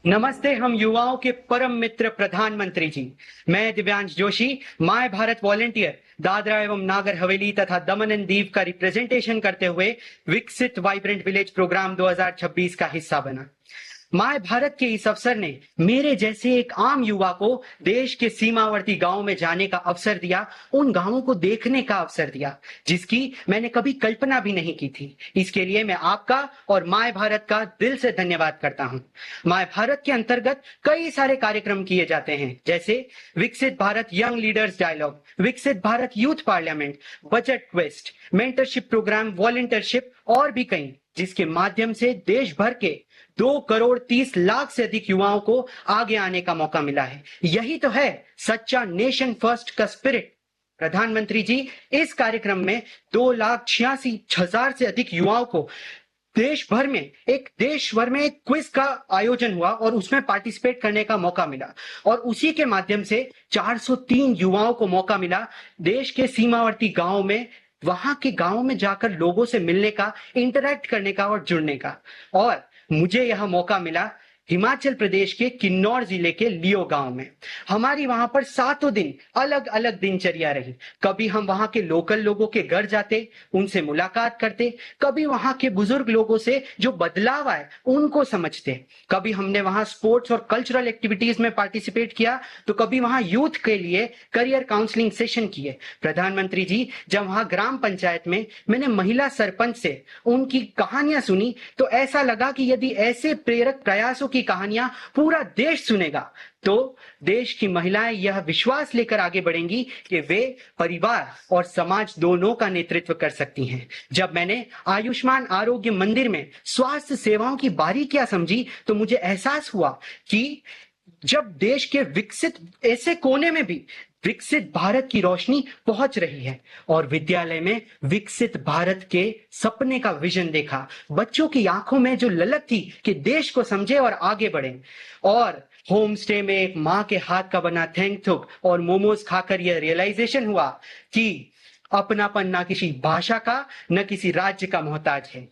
नमस्ते हम युवाओं के परम मित्र प्रधानमंत्री जी। मैं दिव्यांश जोशी, माय भारत वॉलेंटियर, दादरा एवं नागर हवेली तथा दमन एंड दीव का रिप्रेजेंटेशन करते हुए विकसित वाइब्रेंट विलेज प्रोग्राम 2026 का हिस्सा बना। माय भारत के इस अवसर ने मेरे जैसे एक आम युवा को देश के सीमावर्ती गांवों में जाने का अवसर दिया, उन गांवों को देखने का अवसर दिया जिसकी मैंने कभी कल्पना भी नहीं की थी। इसके लिए मैं आपका और माय भारत का दिल से धन्यवाद करता हूं। माय भारत के अंतर्गत कई सारे कार्यक्रम किए जाते हैं, जैसे विकसित Bharat young leaders dialogue, Viksit Bharat youth parliament, budget quest, mentorship programme, volunteership और भी कई, जिसके माध्यम से देश भर के 2,30,00,000 से अधिक युवाओं को आगे आने का मौका मिला है। यही तो है सच्चा नेशन फर्स्ट का स्पिरिट। प्रधानमंत्री जी, इस कार्यक्रम में 2,86,000 से अधिक युवाओं को देश भर में एक क्विज का आयोजन हुआ और उसमें पार्टिसिपेट करने का मौका मिला और उसी के माध्यम से 403 युवाओं को मौका मिला देश के सीमावर्ती गांवों में, वहां के गांवों में जाकर लोगों से मिलने का, इंटरैक्ट करने का और जुड़ने का। और मुझे यह मौका मिला हिमाचल प्रदेश के किन्नौर जिले के लियो गांव में। हमारी वहां पर 7 दिन अलग अलग दिनचर्या रही। कभी हम वहां के लोकल लोगों के घर जाते, उनसे मुलाकात करते, कभी वहां के बुजुर्ग लोगों से जो बदलाव आए उनको समझते, कभी हमने वहां स्पोर्ट्स और कल्चरल एक्टिविटीज में पार्टिसिपेट किया, तो कभी वहां यूथ के लिए करियर काउंसलिंग सेशन किए। प्रधानमंत्री जी, जब वहां ग्राम पंचायत में मैंने महिला सरपंच से उनकी कहानियां सुनी तो ऐसा लगा कि यदि ऐसे प्रेरक प्रयासों की कहानियां पूरा देश सुनेगा तो देश की महिलाएं यह विश्वास लेकर आगे बढ़ेंगी कि वे परिवार और समाज दोनों का नेतृत्व कर सकती हैं। जब मैंने आयुष्मान आरोग्य मंदिर में स्वास्थ्य सेवाओं की बारीकियां समझी तो मुझे एहसास हुआ कि जब देश के विकसित ऐसे कोने में भी विकसित भारत की रोशनी पहुंच रही है। और विद्यालय में विकसित भारत के सपने का विजन देखा, बच्चों की आंखों में जो ललक थी कि देश को समझे और आगे बढ़े। और होम स्टे में एक माँ के हाथ का बना थैंक और मोमोज खाकर यह रियलाइजेशन हुआ कि अपनापन ना किसी भाषा का न किसी राज्य का मोहताज है।